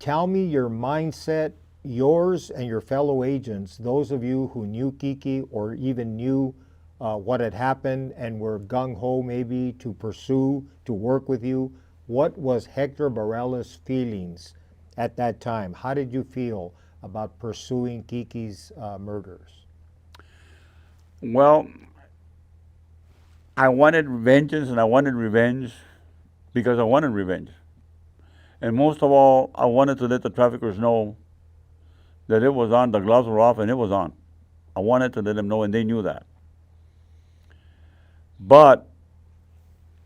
tell me your mindset, yours and your fellow agents, those of you who knew Kiki or even knew what had happened and were gung-ho maybe to pursue, to work with you. What was Hector Berrellez's feelings at that time? How did you feel about pursuing Kiki's murders? Well, I wanted vengeance and I wanted revenge because I wanted revenge. And most of all, I wanted to let the traffickers know that it was on, the gloves were off and it was on. I wanted to let them know, and they knew that. But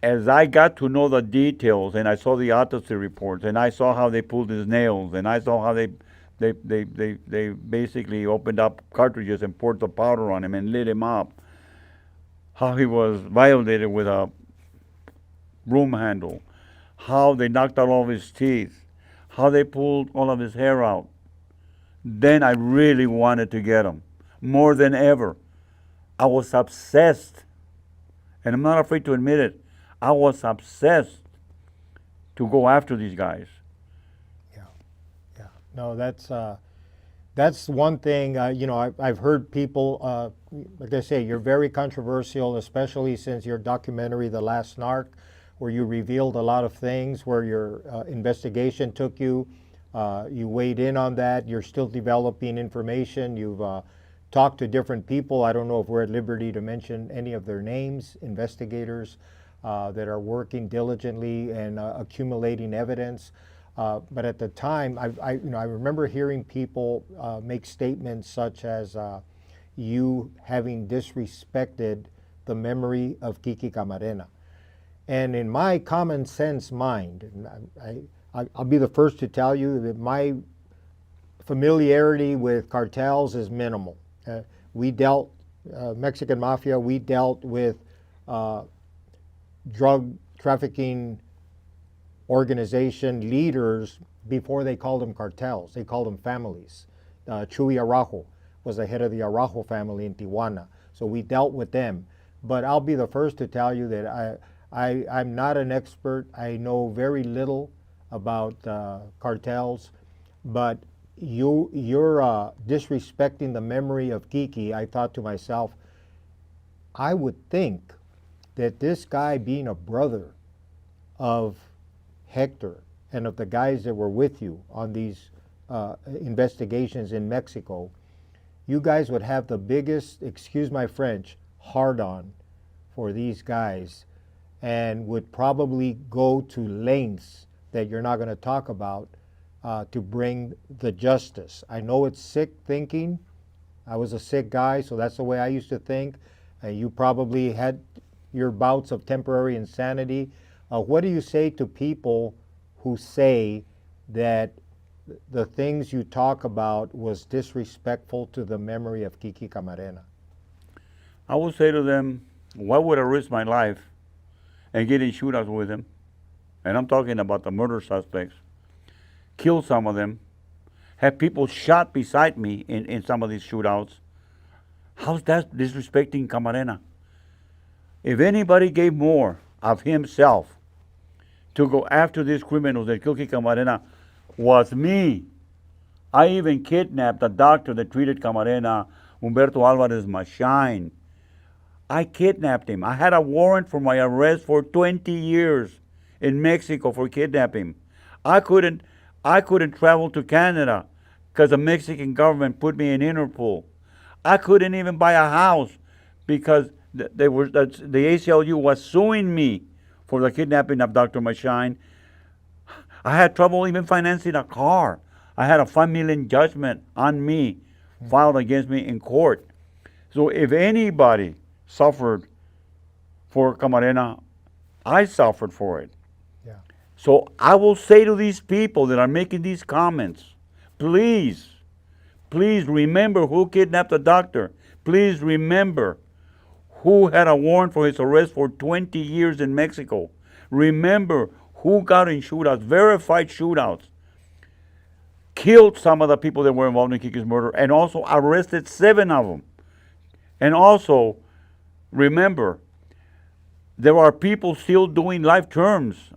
as I got to know the details and I saw the autopsy reports and I saw how they pulled his nails and I saw how they basically opened up cartridges and poured the powder on him and lit him up, how he was violated with a broom handle, how they knocked out all of his teeth, how they pulled all of his hair out, then I really wanted to get him more than ever. I was obsessed, and I'm not afraid to admit it. I was obsessed to go after these guys. Yeah, yeah. No, that's one thing. You know, I've heard people, like I say, you're very controversial, especially since your documentary, The Last Narc, where you revealed a lot of things, where your investigation took you. You weighed in on that. You're still developing information. You've talked to different people. I don't know if we're at liberty to mention any of their names, investigators that are working diligently and accumulating evidence. But at the time, I remember hearing people make statements such as you having disrespected the memory of Kiki Camarena. And in my common sense mind, and I'll be the first to tell you that my familiarity with cartels is minimal. We dealt, Mexican Mafia, we dealt with drug trafficking organization leaders before they called them cartels. They called them families. Chuy Araujo was the head of the Araujo family in Tijuana. So we dealt with them. But I'll be the first to tell you that I'm not an expert. I know very little about cartels, but you're disrespecting the memory of Kiki. I thought to myself, I would think that this guy being a brother of Hector and of the guys that were with you on these investigations in Mexico, you guys would have the biggest, excuse my French, hard-on for these guys and would probably go to lengths that you're not going to talk about to bring the justice. I know it's sick thinking. I was a sick guy, so that's the way I used to think. You probably had your bouts of temporary insanity. What do you say to people who say that the things you talk about was disrespectful to the memory of Kiki Camarena? I would say to them, why would I risk my life and get in shootouts with him? And I'm talking about the murder suspects. Kill some of them, have people shot beside me in some of these shootouts. How's that disrespecting Camarena? If anybody gave more of himself to go after these criminals that killed Camarena, was me. I even kidnapped the doctor that treated Camarena, Humberto Alvarez Machine. I kidnapped him. I had a warrant for my arrest for 20 years in Mexico for kidnapping. I couldn't travel to Canada because the Mexican government put me in Interpol. I couldn't even buy a house because the ACLU was suing me for the kidnapping of Dr. Machine. I had trouble even financing a car. I had a $5 million judgment on me filed against me in court. So if anybody suffered for Camarena, I suffered for it. Yeah. So I will say to these people that are making these comments, please remember who kidnapped the doctor. Please remember who had a warrant for his arrest for 20 years in Mexico. Remember who got in shootouts, verified shootouts, killed some of the people that were involved in Kiki's murder, and also arrested 7 of them. And also, remember, there are people still doing life terms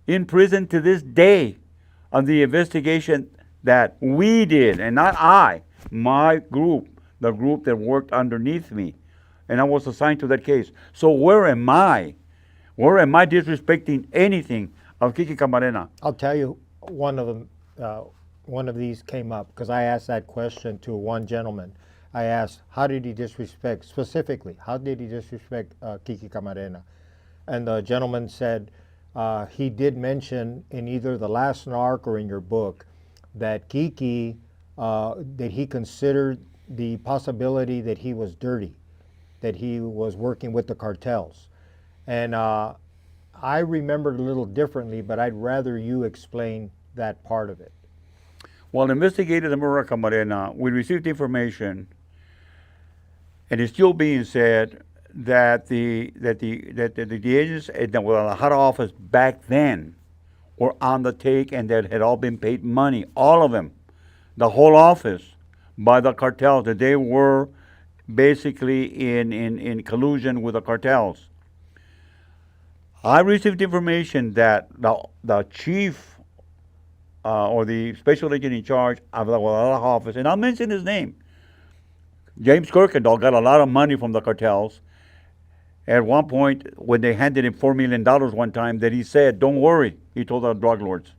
in prison to this day on the investigation that we did, and not I, my group, the group that worked underneath me, and I was assigned to that case. So where am I? Where am I disrespecting anything of Kiki Camarena? I'll tell you, one of them, one of these came up because I asked that question to one gentleman. I asked, how did he disrespect, specifically, how did he disrespect Kiki Camarena? And the gentleman said, he did mention in either the Last Narc or in your book that Kiki, that he considered the possibility that he was dirty, that he was working with the cartels. And I remembered a little differently, but I'd rather you explain that part of it. While investigating the murder of Camarena, we received information, and it's still being said that the agents at the Guadalajara office back then were on the take and that had all been paid money, all of them, the whole office, by the cartels, that they were basically in collusion with the cartels. I received information that the chief or the special agent in charge of the Guadalajara office, and I'll mention his name, James Kirkendall, got a lot of money from the cartels. At one point, when they handed him $4 million one time, that he said, "Don't worry," he told the drug lords.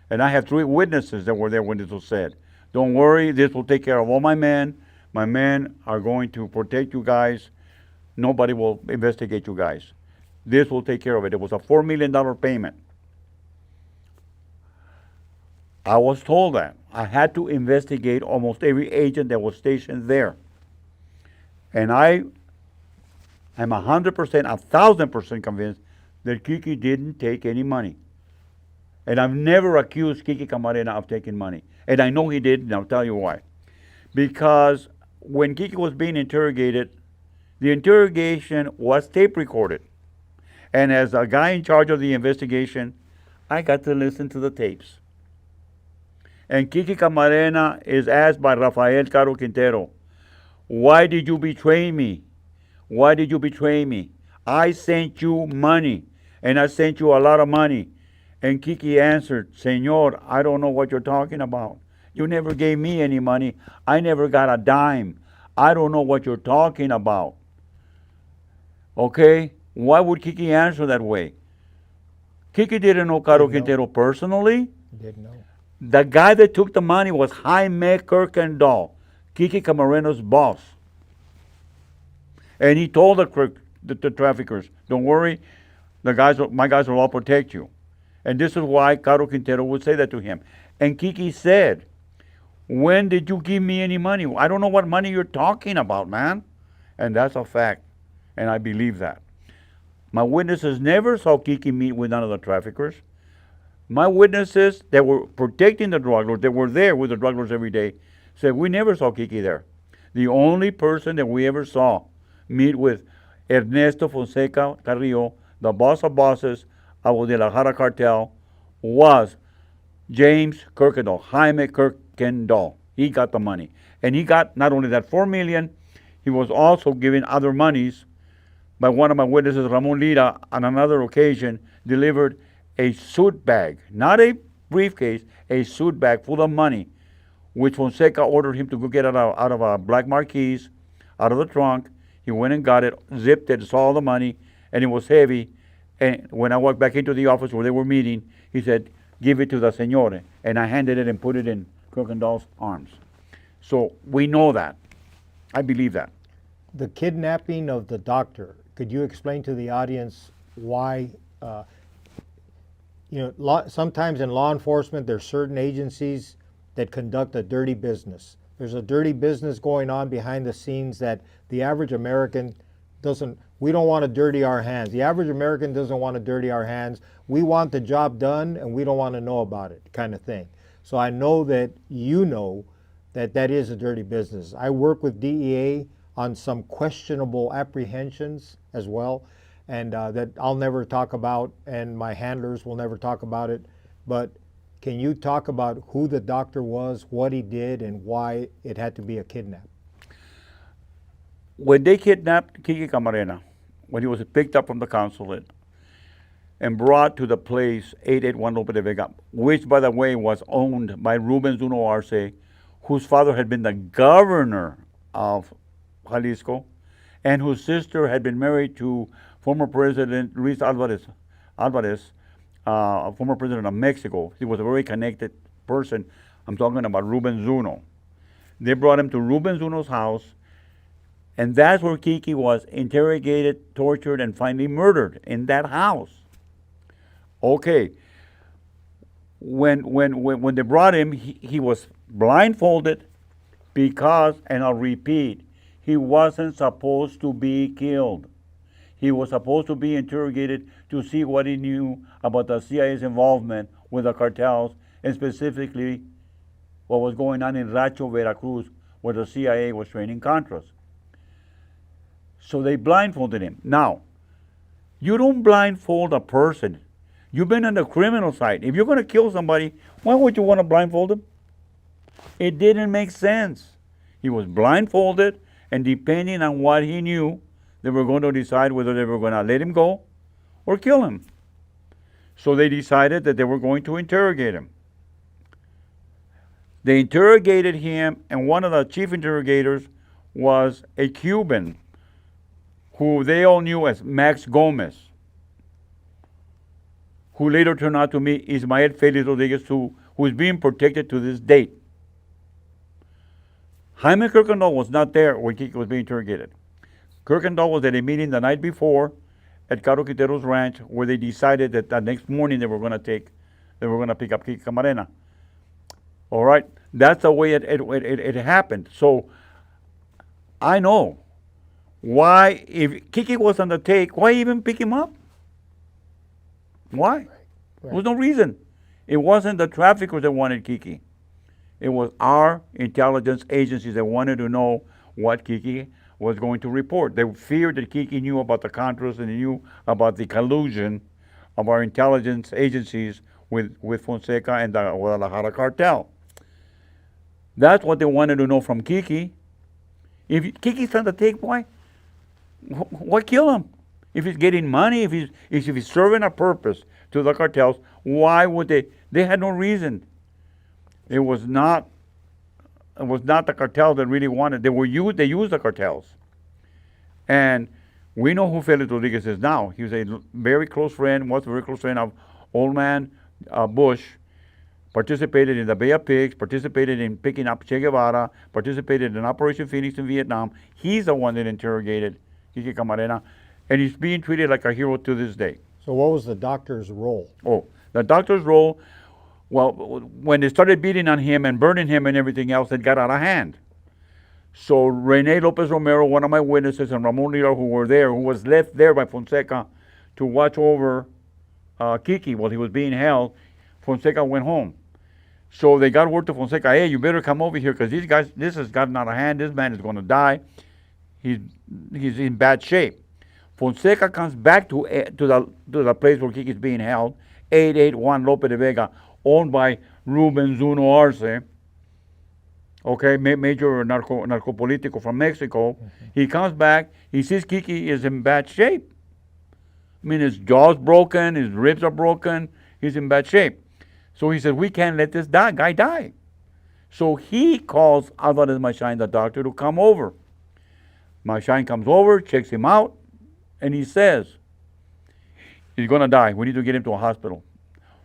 And I have 3 witnesses that were there when this was said. "Don't worry, this will take care of all my men. My men are going to protect you guys. Nobody will investigate you guys. This will take care of it." It was a $4 million payment. I was told that. I had to investigate almost every agent that was stationed there. And I am 100%, 1,000% convinced that Kiki didn't take any money. And I've never accused Kiki Camarena of taking money. And I know he did, and I'll tell you why. Because when Kiki was being interrogated, the interrogation was tape recorded. And as a guy in charge of the investigation, I got to listen to the tapes. And Kiki Camarena is asked by Rafael Caro Quintero, "Why did you betray me? Why did you betray me? I sent you money, and I sent you a lot of money." And Kiki answered, "Señor, I don't know what you're talking about. You never gave me any money. I never got a dime. I don't know what you're talking about." Okay? Why would Kiki answer that way? Kiki didn't know Caro Quintero personally. Didn't know. The guy that took the money was Jaime Kirkendall, Kiki Camarena's boss. And he told the traffickers, "Don't worry, my guys will all protect you." And this is why Caro Quintero would say that to him. And Kiki said, "When did you give me any money? I don't know what money you're talking about, man." And that's a fact. And I believe that. My witnesses never saw Kiki meet with none of the traffickers. My witnesses that were protecting the drug lords, that were there with the drug lords every day, said we never saw Kiki there. The only person that we ever saw meet with Ernesto Fonseca Carrillo, the boss of bosses of the Guadalajara cartel, was James Kirkendall, Jaime Kirkendall. He got the money. And he got not only that $4 million, he was also given other monies. By one of my witnesses, Ramon Lira, on another occasion, delivered a suit bag, not a briefcase, a suit bag full of money, which Fonseca ordered him to go get out of a black Marquise, out of the trunk. He went and got it, zipped it, saw all the money, and it was heavy. And when I walked back into the office where they were meeting, he said, "Give it to the señor." And I handed it and put it in Kirkendall's arms. So we know that. I believe that. The kidnapping of the doctor, could you explain to the audience why, sometimes in law enforcement, there's certain agencies that conduct a dirty business. There's a dirty business going on behind the scenes that the average American we don't want to dirty our hands. The average American doesn't want to dirty our hands. We want the job done and we don't want to know about it, kind of thing. So I know that you know that is a dirty business. I work with DEA on some questionable apprehensions as well, and that I'll never talk about, and my handlers will never talk about it. But can you talk about who the doctor was, what he did, and why it had to be a kidnap? When they kidnapped Kiki Camarena, when he was picked up from the consulate, and brought to the place 881 Lope de Vega, which, by the way, was owned by Ruben Zuno Arce, whose father had been the governor of Jalisco, and whose sister had been married to former President Luis Alvarez, former president of Mexico. He was a very connected person. I'm talking about Ruben Zuno. They brought him to Ruben Zuno's house, and that's where Kiki was interrogated, tortured, and finally murdered, in that house. Okay. When they brought him, he was blindfolded because, and I'll repeat, he wasn't supposed to be killed. He was supposed to be interrogated to see what he knew about the CIA's involvement with the cartels, and specifically what was going on in Rancho Veracruz, where the CIA was training Contras. So they blindfolded him. Now, you don't blindfold a person. You've been on the criminal side. If you're going to kill somebody, why would you want to blindfold him? It didn't make sense. He was blindfolded, and depending on what he knew, they were going to decide whether they were going to let him go or kill him. So they decided that they were going to interrogate him. They interrogated him, and one of the chief interrogators was a Cuban who they all knew as Max Gomez, who later turned out to be Ismael Felix Rodriguez, who is being protected to this date. Jaime Kirkendall was not there when Kiki was being interrogated. Kirkendall was at a meeting the night before at Caro Quintero's ranch, where they decided that the next morning they were going to pick up Kiki Camarena. All right, that's the way it happened. So I know why, if Kiki was on the take, why even pick him up? Why? Right. There was no reason. It wasn't the traffickers that wanted Kiki. It was our intelligence agencies that wanted to know what Kiki was going to report. They feared that Kiki knew about the Contras and knew about the collusion of our intelligence agencies with Fonseca and the Guadalajara cartel. That's what they wanted to know from Kiki. If Kiki's on the take, why kill him? If he's getting money, if he's serving a purpose to the cartels, why would they? They had no reason. It was not the cartel that really wanted. They used the cartels. And we know who Felix Rodriguez is now. He was a very close friend of Old Man Bush, participated in the Bay of Pigs, participated in picking up Che Guevara, participated in Operation Phoenix in Vietnam. He's the one that interrogated Kiki Camarena, and he's being treated like a hero to this day. So what was the doctor's role? Oh, the doctor's role, well, when they started beating on him and burning him and everything else, it got out of hand. So Rene Lopez Romero, one of my witnesses, and Ramon, who were there, who was left there by Fonseca to watch over Kiki while he was being held, Fonseca went home. So they got word to Fonseca, hey, you better come over here because these guys, this has gotten out of hand. This man is going to die. He's in bad shape. Fonseca comes back to the place where Kiki is being held, 881 Lope de Vega, owned by Ruben Zuno Arce, okay, major narcopolitico from Mexico. Mm-hmm. He comes back, he sees Kiki is in bad shape. I mean, his jaw's broken, his ribs are broken, he's in bad shape. So he said, we can't let this guy die. So he calls Alvarez Machain, the doctor, to come over. Machain comes over, checks him out, and he says, he's going to die. We need to get him to a hospital.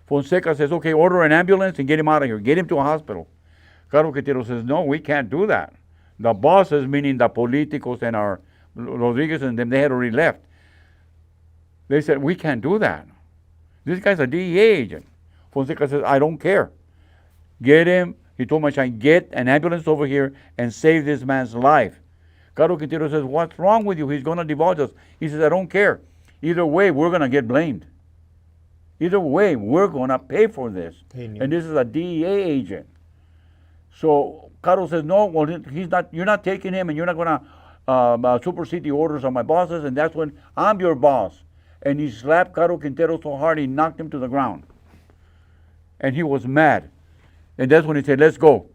Fonseca says, okay, order an ambulance and get him out of here. Get him to a hospital. Caro Quintero says, no, we can't do that. The bosses, meaning the politicos and our Rodriguez and them, they had already left. They said, we can't do that. This guy's a DEA agent. Fonseca says, I don't care. Get him. He told Machain, get an ambulance over here and save this man's life. Caro Quintero says, what's wrong with you? He's going to divulge us. He says, I don't care. Either way, we're going to get blamed. Either way, we're going to pay for this. And this is a DEA agent. So Caro says, no, well, you're not taking him, and you're not going to supersede the orders of my bosses, and that's when I'm your boss. And he slapped Caro Quintero so hard, he knocked him to the ground. And he was mad. And that's when he said, let's go.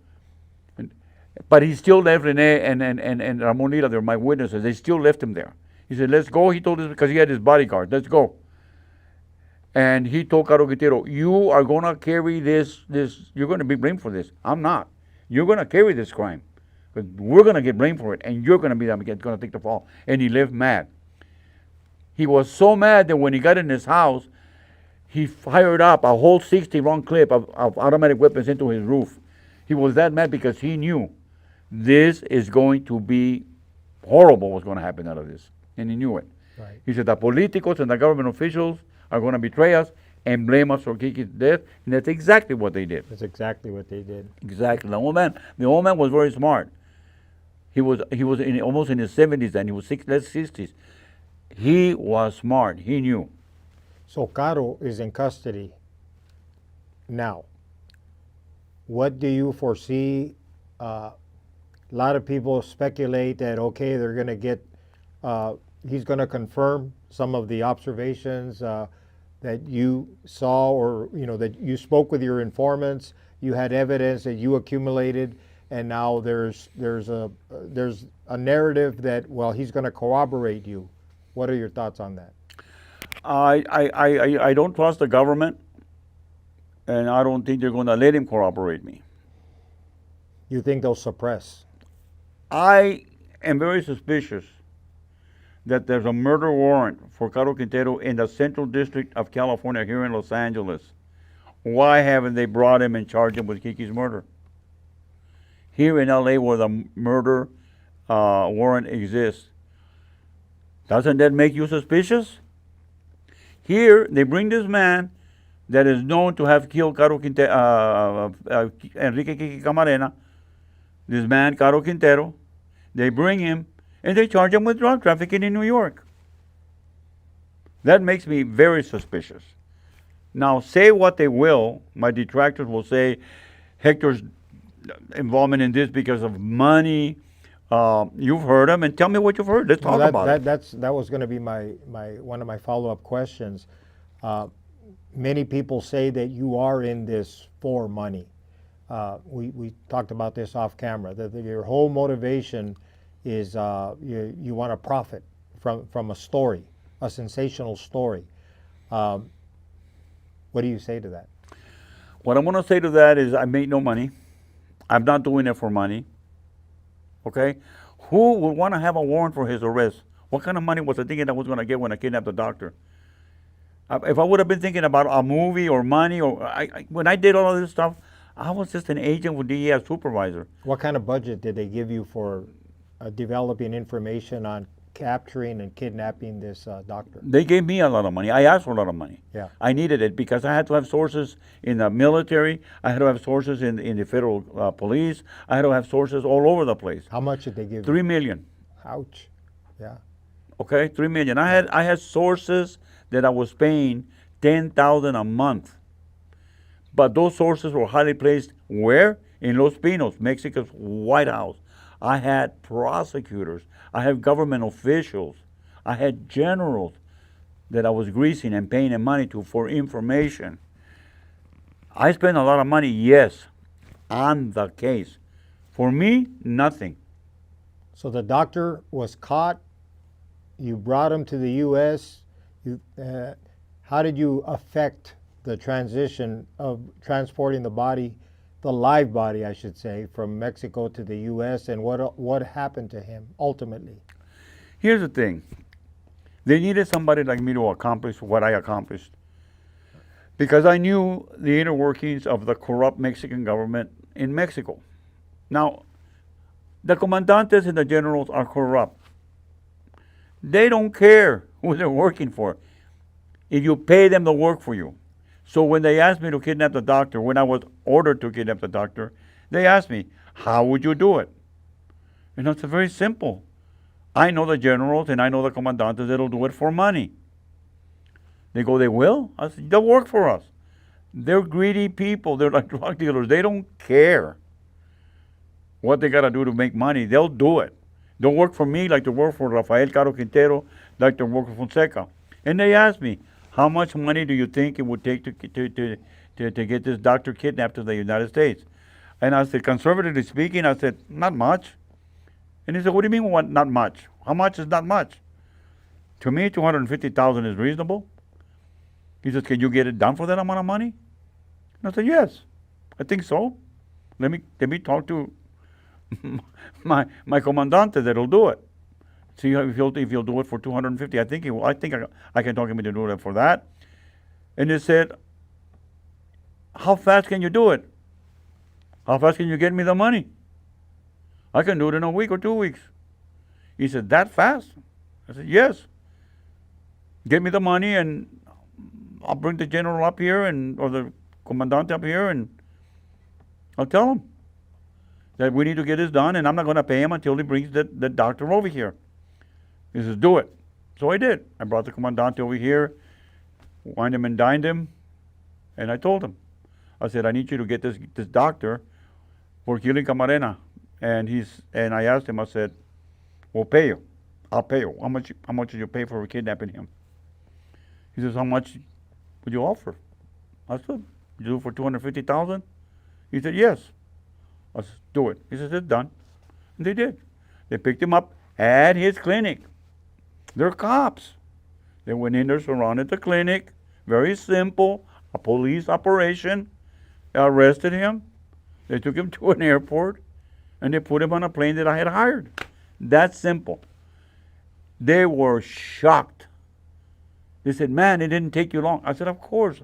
But he still left Rene and Ramon, they're my witnesses. They still left him there. He said, let's go. He told us because he had his bodyguard. Let's go. And he told Caro Quintero, you are going to carry this, you're going to be blamed for this. I'm not. You're going to carry this crime. But we're going to get blamed for it, and you're going to be the one that's going to take the fall. And he left mad. He was so mad that when he got in his house, he fired up a whole 60-round clip of automatic weapons into his roof. He was that mad because he knew this is going to be horrible what's going to happen out of this. And he knew it. Right. He said the politicos and the government officials are going to betray us and blame us for Kiki's death. And that's exactly what they did. That's exactly what they did. Exactly. The old man was very smart. He was almost in his 70s then. He was late 60s. He was smart. He knew. So Caro is in custody now. What do you foresee? A lot of people speculate that, okay, they're going to get, he's going to confirm some of the observations that you saw, or, you know, that you spoke with your informants, you had evidence that you accumulated, and now there's a narrative that, well, he's going to corroborate you. What are your thoughts on that? I don't trust the government, and I don't think they're going to let him corroborate me. You think they'll suppress? I am very suspicious that there's a murder warrant for Caro Quintero in the Central District of California here in Los Angeles. Why haven't they brought him and charged him with Kiki's murder? Here in LA where the murder warrant exists. Doesn't that make you suspicious? Here, they bring this man that is known to have killed Caro Quintero, Enrique Kiki Camarena, this man, Caro Quintero. They bring him and they charge him with drug trafficking in New York. That makes me very suspicious. Now, say what they will, my detractors will say Hector's involvement in this because of money. You've heard him, and tell me what you've heard. Let's talk about it. That was going to be one of my follow-up questions. Many people say that you are in this for money. We talked about this off camera. That your whole motivation is you want to profit from a story, a sensational story. What do you say to that? What I'm going to say to that is I made no money. I'm not doing it for money. Okay? Who would want to have a warrant for his arrest? What kind of money was I thinking I was going to get when I kidnapped the doctor? If I would have been thinking about a movie or money, or when I did all of this stuff, I was just an agent with DEA supervisor. What kind of budget did they give you for developing information on capturing and kidnapping this doctor? They gave me a lot of money. I asked for a lot of money. Yeah. I needed it because I had to have sources in the military. I had to have sources in the federal police. I had to have sources all over the place. How much did they give you? $3 million. Ouch. Yeah. Okay, $3 million. I had sources that I was paying $10,000 a month. But those sources were highly placed where? In Los Pinos, Mexico's White House. I had prosecutors. I had government officials. I had generals that I was greasing and paying them money to for information. I spent a lot of money, yes, on the case. For me, nothing. So the doctor was caught. You brought him to the U.S. How did you affect the transition of transporting the body, the live body, I should say, from Mexico to the U.S., and what happened to him ultimately? Here's the thing. They needed somebody like me to accomplish what I accomplished. Because I knew the inner workings of the corrupt Mexican government in Mexico. Now, the comandantes and the generals are corrupt. They don't care who they're working for if you pay them to work for you. So when they asked me to kidnap the doctor, when I was ordered to kidnap the doctor, they asked me, how would you do it? You know, it's very simple. I know the generals and I know the comandantes that'll do it for money. They go, they will? I said, they'll work for us. They're greedy people. They're like drug dealers. They don't care what they got to do to make money. They'll do it. They'll work for me like they work for Rafael Caro Quintero, like they work for Fonseca. And they asked me, how much money do you think it would take to get this doctor kidnapped to the United States? And I said, conservatively speaking, I said, not much. And he said, what do you mean, what, not much? How much is not much? To me, $250,000 is reasonable. He says, can you get it done for that amount of money? And I said, yes, I think so. Let me talk to my comandante that'll do it. See if he'll do it for 250. I think he will. I think I can talk him into doing it for that. And he said, how fast can you do it? How fast can you get me the money? I can do it in a week or 2 weeks. He said, that fast? I said, yes. Get me the money and I'll bring the general up here or the commandante up here and I'll tell him that we need to get this done and I'm not going to pay him until he brings the doctor over here. He says, do it. So I did. I brought the commandante over here, wined him and dined him, and I told him. I said, I need you to get this doctor for killing Camarena. And I asked him, I said, we'll pay you. I'll pay you. How much did you pay for kidnapping him? He says, how much would you offer? I said, you do it for 250,000? He said, yes. I said, do it. He said, it's done. And they did. They picked him up at his clinic. They're cops. They went in there, surrounded the clinic. Very simple, a police operation. They arrested him. They took him to an airport, and they put him on a plane that I had hired. That's simple. They were shocked. They said, man, it didn't take you long. I said, of course.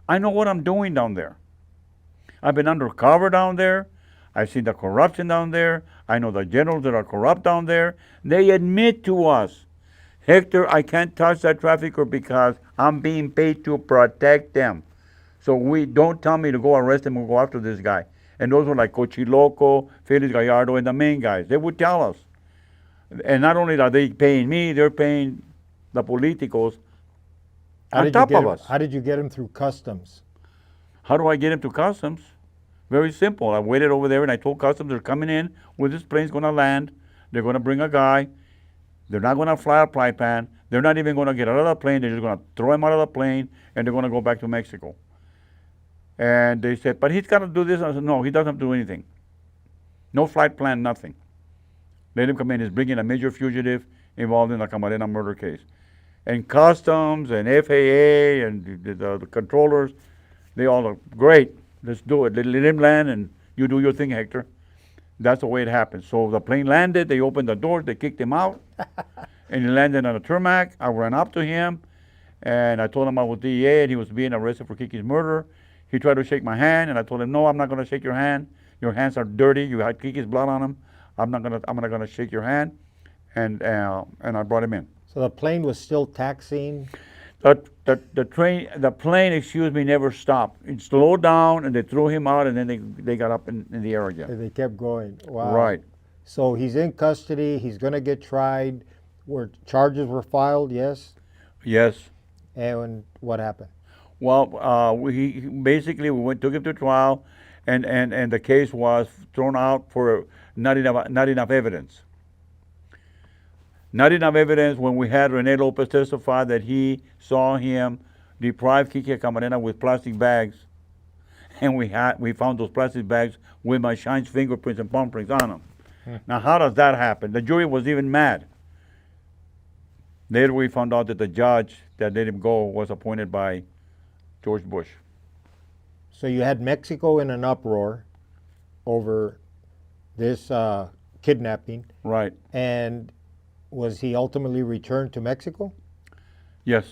I know what I'm doing down there. I've been undercover down there. I've seen the corruption down there. I know the generals that are corrupt down there. They admit to us, Hector, I can't touch that trafficker because I'm being paid to protect them. So don't tell me to go arrest him or go after this guy. And those were like Cochiloco, Felix Gallardo, and the main guys. They would tell us. And not only are they paying me, they're paying the politicos on top of us. How did you get him through customs? How do I get him to customs? Very simple. I waited over there and I told customs they're coming in where this plane's going to land. They're going to bring a guy. They're not going to fly a fly pan. They're not even going to get out of the plane. They're just going to throw him out of the plane and they're going to go back to Mexico. And they said, but he's got to do this. I said, no, he doesn't have to do anything. No flight plan, nothing. Let him come in. He's bringing a major fugitive involved in the Camarena murder case. And customs and FAA and the controllers, they all are great. Let's do it. Let him land and you do your thing, Hector. That's the way it happened. So the plane landed. They opened the doors. They kicked him out. And he landed on a tarmac. I ran up to him and I told him I was DEA and he was being arrested for Kiki's murder. He tried to shake my hand and I told him, no, I'm not going to shake your hand. Your hands are dirty. You had Kiki's blood on them. I'm not going to shake your hand. And I brought him in. So the plane was still taxiing? The plane, excuse me, never stopped. It slowed down and they threw him out and then they got up in the air again. And they kept going. Wow. Right. So he's in custody. He's going to get tried. Charges were filed, yes? Yes. And what happened? Well, we took him to trial and the case was thrown out for not enough evidence. Not enough evidence when we had Rene Lopez testify that he saw him deprive Kiki Camarena with plastic bags. And we found those plastic bags with my Shine's fingerprints and palm prints on them. Now, how does that happen? The jury was even mad. Later we found out that the judge that let him go was appointed by George Bush. So you had Mexico in an uproar over this kidnapping. Right. And was he ultimately returned to Mexico? Yes.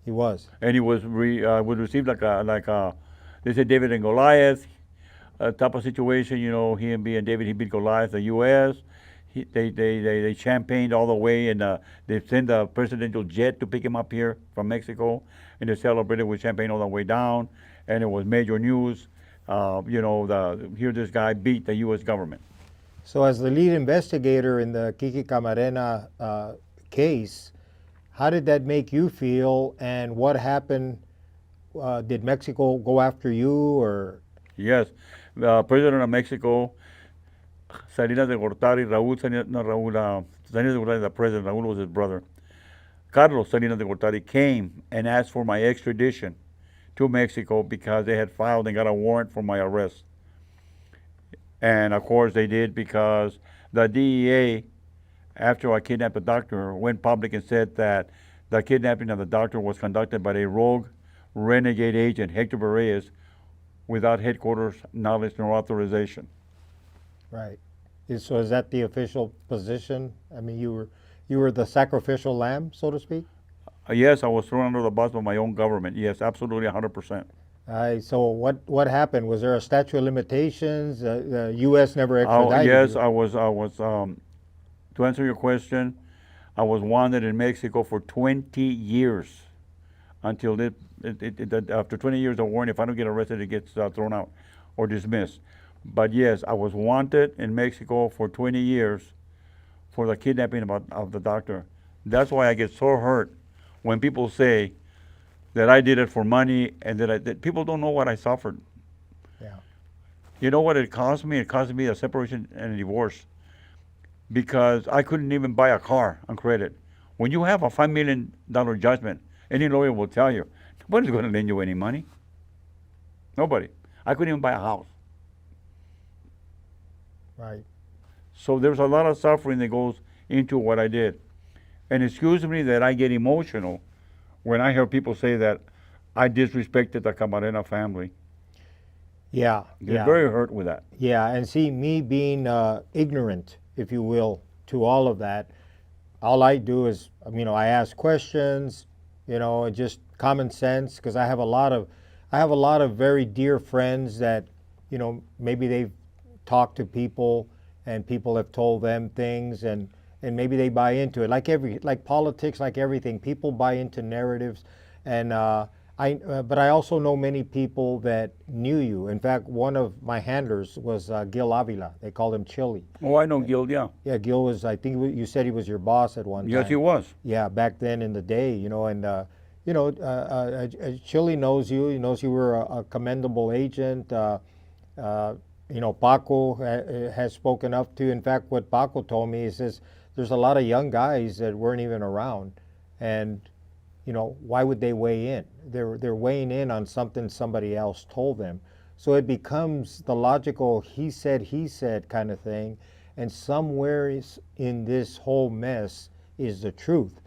He was. And he was received like a they said David and Goliath type of situation. You know, he and David, he beat Goliath, the U.S. They champagned all the way, and they sent the presidential jet to pick him up here from Mexico, and they celebrated with champagne all the way down, and it was major news. Here this guy beat the U.S. government. So as the lead investigator in the Kiki Camarena case, how did that make you feel, and what happened? Did Mexico go after you, or? Yes, the president of Mexico, Salinas de Gortari, Salinas de Gortari, the president, Raúl was his brother. Carlos Salinas de Gortari came and asked for my extradition to Mexico because they had filed and got a warrant for my arrest. And of course they did because the DEA, after I kidnapped the doctor, went public and said that the kidnapping of the doctor was conducted by a rogue renegade agent, Hector Berrellez, without headquarters knowledge nor authorization. Right. So is that the official position? I mean, you were the sacrificial lamb, so to speak? Yes, I was thrown under the bus by my own government. Yes, absolutely 100%. So what happened? Was there a statute of limitations? The U.S. never extradited Yes, you. I was, to answer your question, I was wanted in Mexico for 20 years until after 20 years of warning, if I don't get arrested, it gets thrown out or dismissed. But yes, I was wanted in Mexico for 20 years for the kidnapping of the doctor. That's why I get so hurt when people say that I did it for money and that people don't know what I suffered. Yeah. You know what it cost me? It cost me a separation and a divorce because I couldn't even buy a car on credit. When you have a $5 million judgment, any lawyer will tell you, nobody's going to lend you any money. Nobody. I couldn't even buy a house. Right. So there's a lot of suffering that goes into what I did. And excuse me that I get emotional when I hear people say that I disrespected the Camarena family. Yeah. I get Yeah. very hurt with that. Yeah. And see, me being ignorant, if you will, to all of that, all I do is, I ask questions, just common sense, because I have a lot of very dear friends that, maybe they've talked to people and people have told them things and maybe they buy into it. Like politics, like everything, people buy into narratives. And but I also know many people that knew you. In fact, one of my handlers was Gil Avila. They called him Chili. Oh, I know Gil, yeah. Yeah, Gil was, I think you said he was your boss at one time. Yes, he was. Yeah, back then in the day, and Chili knows you. He knows you were a commendable agent. Paco has spoken up to. In fact, what Paco told me, he says there's a lot of young guys that weren't even around, and why would they weigh in? They're weighing in on something somebody else told them. So it becomes the logical he said kind of thing, and somewhere in this whole mess is the truth.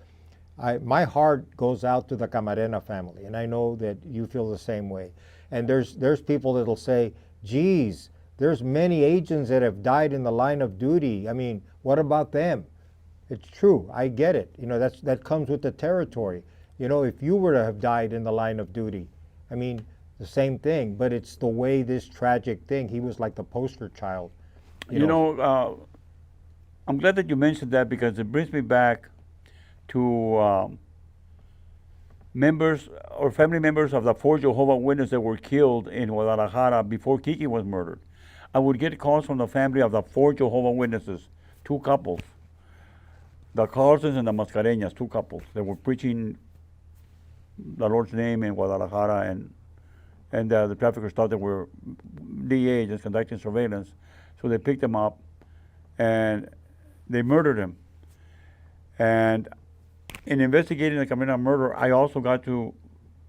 My heart goes out to the Camarena family, and I know that you feel the same way. And there's people that'll say, geez, there's many agents that have died in the line of duty. I mean, what about them? It's true. I get it. That comes with the territory. If you were to have died in the line of duty, I mean, the same thing. But it's the way this tragic thing. He was like the poster child. I'm glad that you mentioned that because it brings me back to members or family members of the 4 Jehovah's Witnesses that were killed in Guadalajara before Kiki was murdered. I would get calls from the family of the 4 Jehovah's Witnesses, 2 couples, the Carlsons and the Mascareñas, 2 couples that were preaching the Lord's name in Guadalajara, and the traffickers thought they were DEA agents conducting surveillance, so they picked them up and they murdered him. And in investigating the Camarena murder, I also got to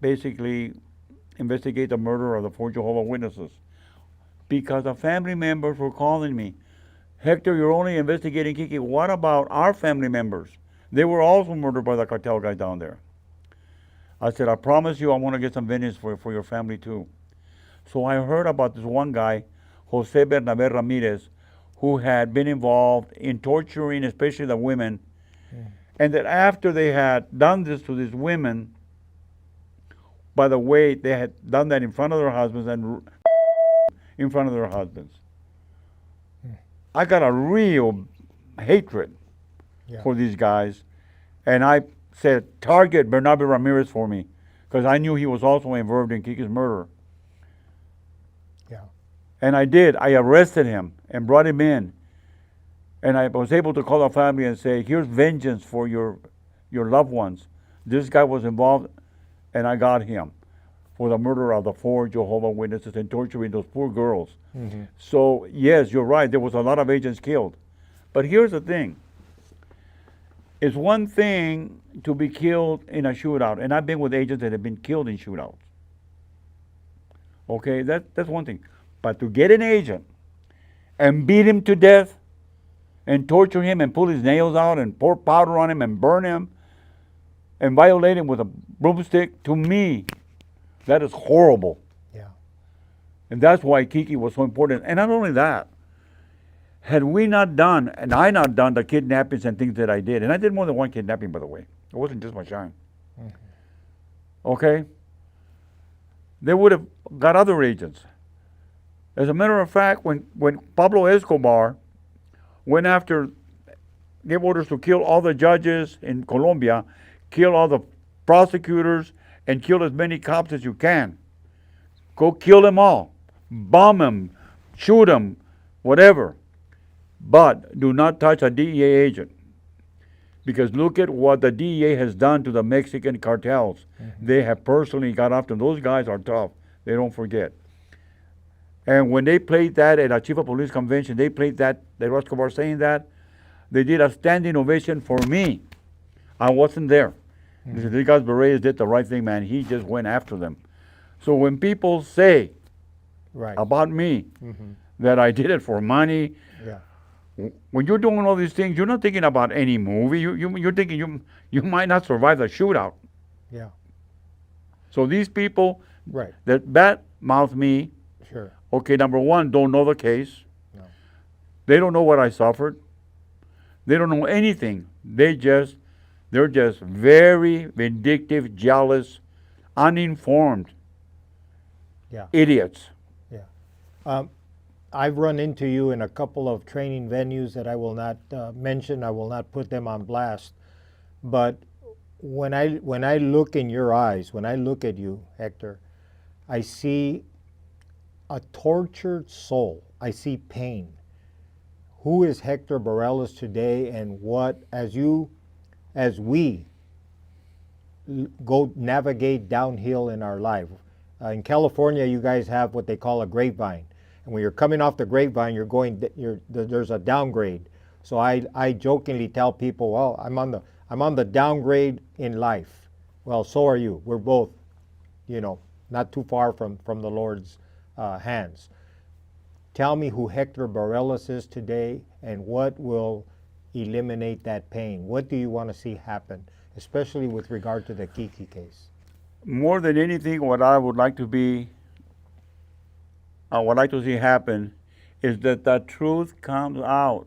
basically investigate the murder of the 4 Jehovah's Witnesses because the family members were calling me, Hector, you're only investigating Kiki. What about our family members? They were also murdered by the cartel guys down there. I said, I promise you I want to get some vengeance for your family too. So I heard about this one guy, Jose Bernabé Ramirez, who had been involved in torturing especially the women, and that after they had done this to these women, by the way, they had done that in front of their husbands and in front of their husbands. I got a real hatred for these guys, and I said, target Bernabé Ramirez for me, because I knew he was also involved in Kiki's murder. Yeah. And I did. I arrested him and brought him in. And I was able to call the family and say, here's vengeance for your loved ones. This guy was involved, and I got him for the murder of the 4 Jehovah's Witnesses and torturing those poor girls. Mm-hmm. So, yes, you're right. There was a lot of agents killed. But here's the thing. It's one thing to be killed in a shootout, and I've been with agents that have been killed in shootouts. Okay, that's one thing. But to get an agent and beat him to death and torture him and pull his nails out and pour powder on him and burn him and violate him with a broomstick, to me, That is horrible. Yeah. And that's why Kiki was so important. And not only that, had we not done, and I not done the kidnappings and things that I did, and I did more than one kidnapping, by the way. It wasn't just my shine. Okay? They would have got other agents. As a matter of fact, when Pablo Escobar went after, gave orders to kill all the judges in Colombia, kill all the prosecutors, and kill as many cops as you can. Go kill them all. Bomb them, shoot them, whatever. But do not touch a DEA agent. Because look at what the DEA has done to the Mexican cartels. They have personally got after them. Those guys are tough. They don't forget. And when they played that at a chief of police convention, they played that, Escobar saying that, they did a standing ovation for me. I wasn't there. They said, Hector Berrellez did the right thing, man. He just went after them. So when people say about me that I did it for money, when you're doing all these things, you're not thinking about any movie. You're thinking you might not survive the shootout. Yeah. So these people that badmouth me, okay, number one, don't know the case. No. They don't know what I suffered. They don't know anything. They're just very vindictive, jealous, uninformed idiots. Yeah. I've run into you in a couple of training venues that I will not mention. I will not put them on blast. But when I look in your eyes, when I look at you, Hector, I see a tortured soul. I see pain. Who is Hector Berrellez today, and what, as we go navigate downhill in our life? In California, you guys have what they call a grapevine. And when you're coming off the grapevine, there's a downgrade. So I jokingly tell people, well, I'm on the downgrade in life. Well, so are you. We're both, not too far from the Lord's hands. Tell me who Hector Berrellez is today, and what will eliminate that pain. What do you want to see happen, especially with regard to the Kiki case? More than anything, what I would like to be, what I'd like to see happen is that the truth comes out.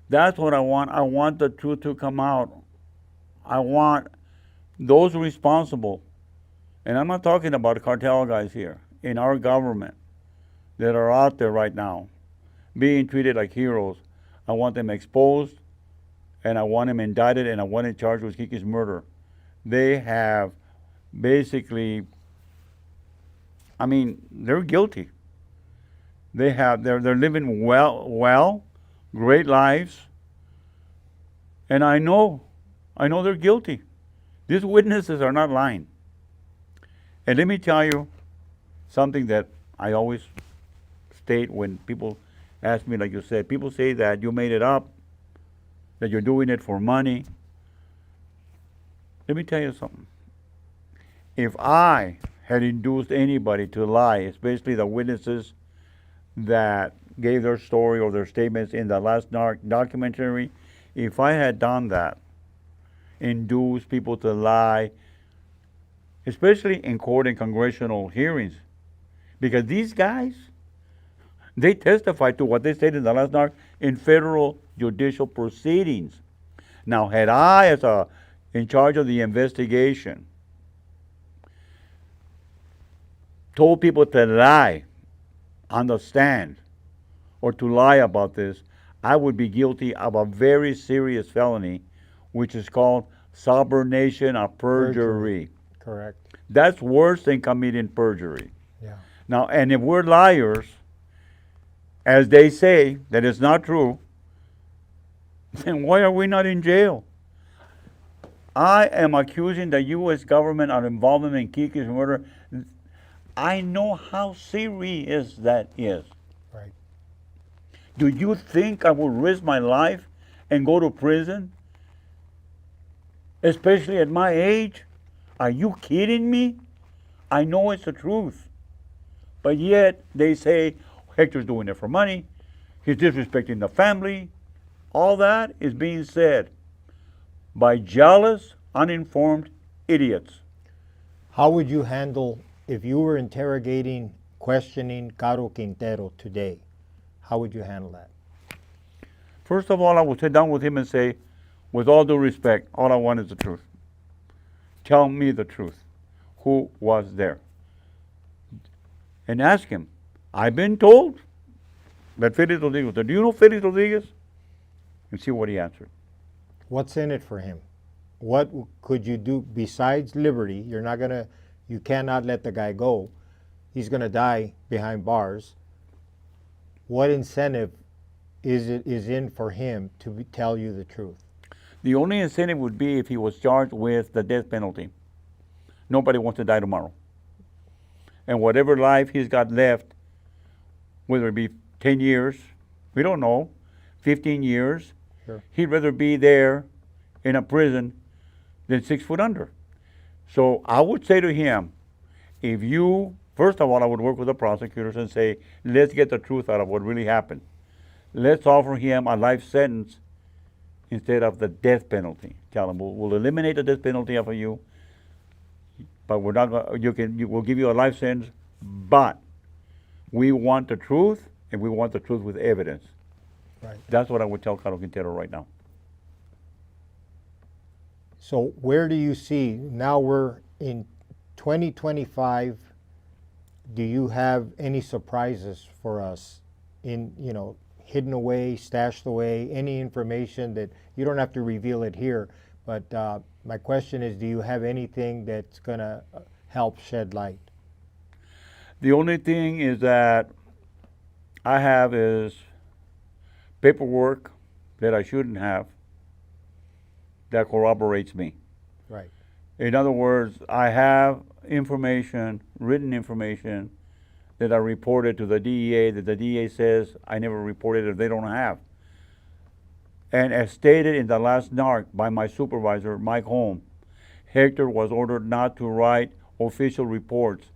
That's what I want. I want the truth to come out. I want those responsible, and I'm not talking about cartel guys here, in our government that are out there right now being treated like heroes. I want them exposed, and I want them indicted, and I want them charged with Kiki's murder. They have basically, they're guilty. They're living well, great lives, and I know they're guilty. These witnesses are not lying. And let me tell you something that I always state when people ask me, like you said, people say that you made it up, that you're doing it for money. Let me tell you something. If I had induced anybody to lie, especially the witnesses that gave their story or their statements in the Last Narc documentary, if I had done that, induced people to lie, especially in court and congressional hearings, because these guys, they testified to what they said in the Last Narc in federal judicial proceedings. Now, had I, as in charge of the investigation, told people to lie on the stand or to lie about this, I would be guilty of a very serious felony, which is called subornation of perjury. Correct. That's worse than committing perjury. Yeah. Now, and if we're liars, as they say, that it's not true, then why are we not in jail? I am accusing the U.S. government of involvement in Kiki's murder. I know how serious that is. Right. Do you think I would risk my life and go to prison? Especially at my age? Are you kidding me? I know it's the truth. But yet they say, Hector's doing it for money. He's disrespecting the family. All that is being said by jealous, uninformed idiots. How would you handle if you were interrogating, questioning Caro Quintero today? How would you handle that? First of all, I would sit down with him and say, with all due respect, all I want is the truth. Tell me the truth. Who was there? And ask him, I've been told that Felix Rodriguez, do you know Felix Rodriguez? And see what he answered. What's in it for him? What could you do besides liberty? You cannot let the guy go. He's gonna die behind bars. What incentive is in for him to tell you the truth? The only incentive would be if he was charged with the death penalty. Nobody wants to die tomorrow. And whatever life he's got left, whether it be 10 years, we don't know, 15 years, Sure. He'd rather be there in a prison than 6 foot under. So I would say to him, first of all, I would work with the prosecutors and say, let's get the truth out of what really happened. Let's offer him a life sentence instead of the death penalty. Tell him, we'll eliminate the death penalty off of you, but we're not gonna, we'll give you a life sentence, but we want the truth, and we want the truth with evidence. Right. That's what I would tell Caro Quintero right now. So where do you see, now we're in 2025, do you have any surprises for us in, hidden away, stashed away, any information that, you don't have to reveal it here, but my question is, do you have anything that's gonna help shed light? The only thing is that I have is paperwork that I shouldn't have that corroborates me. Right. In other words, I have information, written information, that I reported to the DEA that the DEA says I never reported it, they don't have. And as stated in the Last Narc by my supervisor, Mike Holm, Hector was ordered not to write official reports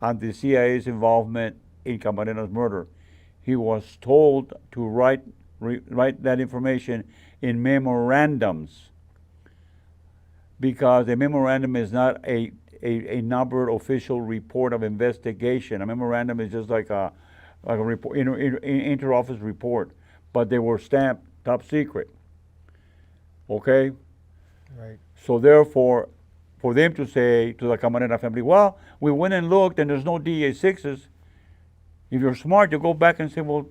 on the CIA's involvement in Camarena's murder. He was told to write that information in memorandums, because a memorandum is not a numbered official report of investigation. A memorandum is just like a report, inter-office report, but they were stamped top secret. Okay? Right. So therefore, for them to say to the Camarena family, well, we went and looked and there's no DEA 6s, if you're smart, you go back and say, well,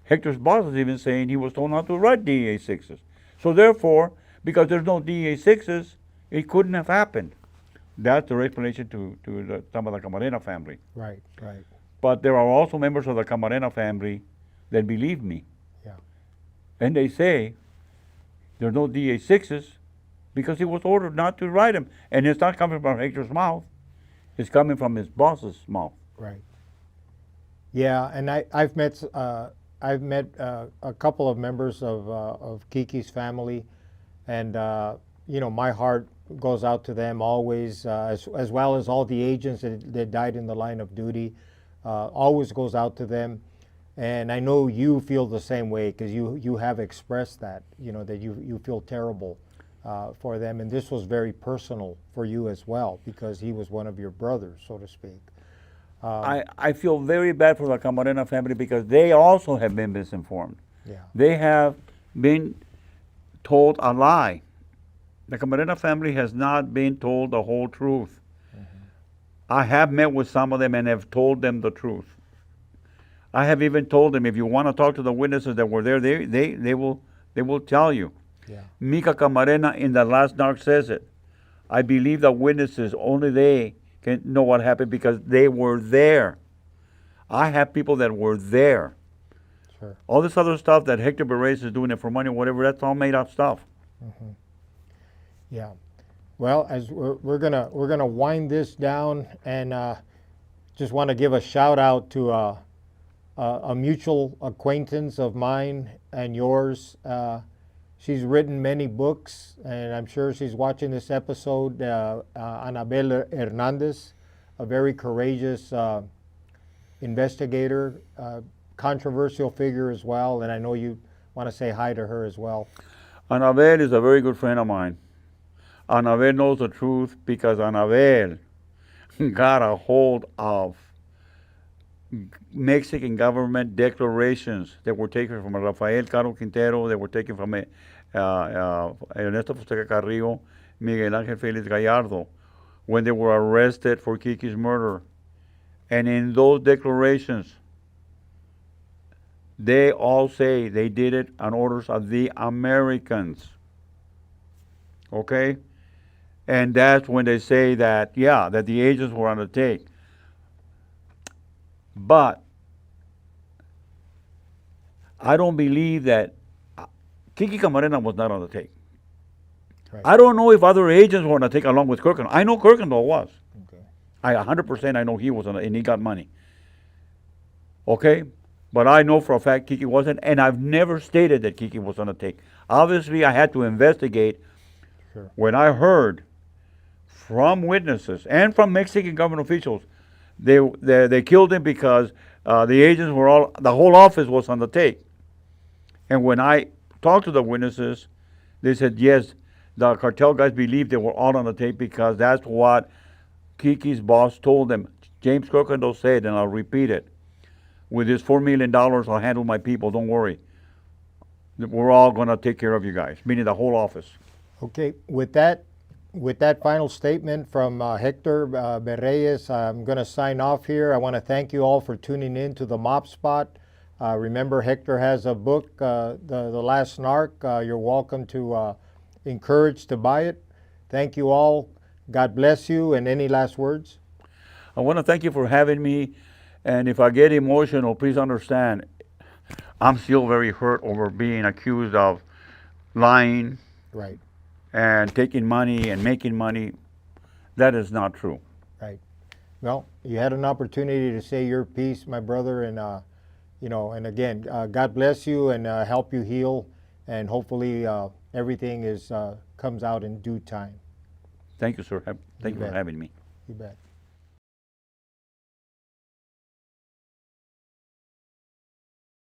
Hector's boss is even saying he was told not to write DEA 6s. So therefore, because there's no DEA 6s, it couldn't have happened. That's the explanation to some of the Camarena family. Right, right. But there are also members of the Camarena family that believe me. Yeah. And they say there's no DEA 6s because he was ordered not to write them. And it's not coming from Hector's mouth. It's coming from his boss's mouth. Right. Yeah, and I've met a couple of members of Kiki's family, and my heart goes out to them always, as well as all the agents that died in the line of duty. Always goes out to them, and I know you feel the same way, because you have expressed that, that you feel terrible for them, and this was very personal for you as well, because he was one of your brothers, so to speak. I feel very bad for the Camarena family because they also have been misinformed. Yeah. They have been told a lie. The Camarena family has not been told the whole truth. Mm-hmm. I have met with some of them and have told them the truth. I have even told them, if you want to talk to the witnesses that were there, they will tell you. Yeah. Mika Camarena in the Last Narc says it. I believe the witnesses, only they can know what happened because they were there. I have people that were there. Sure. All this other stuff that Hector Berrellez is doing it for money or whatever, that's all made up stuff. Mm-hmm. Yeah. Well, as we're gonna wind this down, and just want to give a shout out to a mutual acquaintance of mine and yours. She's written many books, and I'm sure she's watching this episode. Anabel Hernandez, a very courageous investigator, controversial figure as well, and I know you want to say hi to her as well. Anabel is a very good friend of mine. Anabel knows the truth because Anabel got a hold of Mexican government declarations that were taken from Rafael Caro Quintero, they were taken from Ernesto Fonseca Carrillo, Miguel Ángel Félix Gallardo, when they were arrested for Kiki's murder. And in those declarations, they all say they did it on orders of the Americans. Okay? And that's when they say that, yeah, that the agents were on the take. But I don't believe that Kiki Camarena was not on the take. Right. I don't know if other agents were on the take along with Kirkendall. I know Kirkendall was. Okay. I 100% I know he was on it, and he got money. Okay? But I know for a fact Kiki wasn't, and I've never stated that Kiki was on the take. Obviously, I had to investigate. Sure. When I heard from witnesses and from Mexican government officials, they killed him because the agents were all, the whole office was on the take. And when I talked to the witnesses, they said, yes, the cartel guys believed they were all on the tape because that's what Kiki's boss told them. James Kirkendall said, and I'll repeat it, with this $4 million, I'll handle my people, don't worry. We're all going to take care of you guys, meaning the whole office. Okay, with that final statement from Hector Berrellez, I'm going to sign off here. I want to thank you all for tuning in to the Mob Spot. Remember, Hector has a book, the Last Narc. You're welcome to encourage to buy it. Thank you all. God bless you. And any last words? I want to thank you for having me. And if I get emotional, please understand, I'm still very hurt over being accused of lying. Right. And taking money and making money. That is not true. Right. Well, you had an opportunity to say your piece, my brother, and and again, God bless you and help you heal, and hopefully everything comes out in due time. Thank you, sir. Thank you for having me. You bet.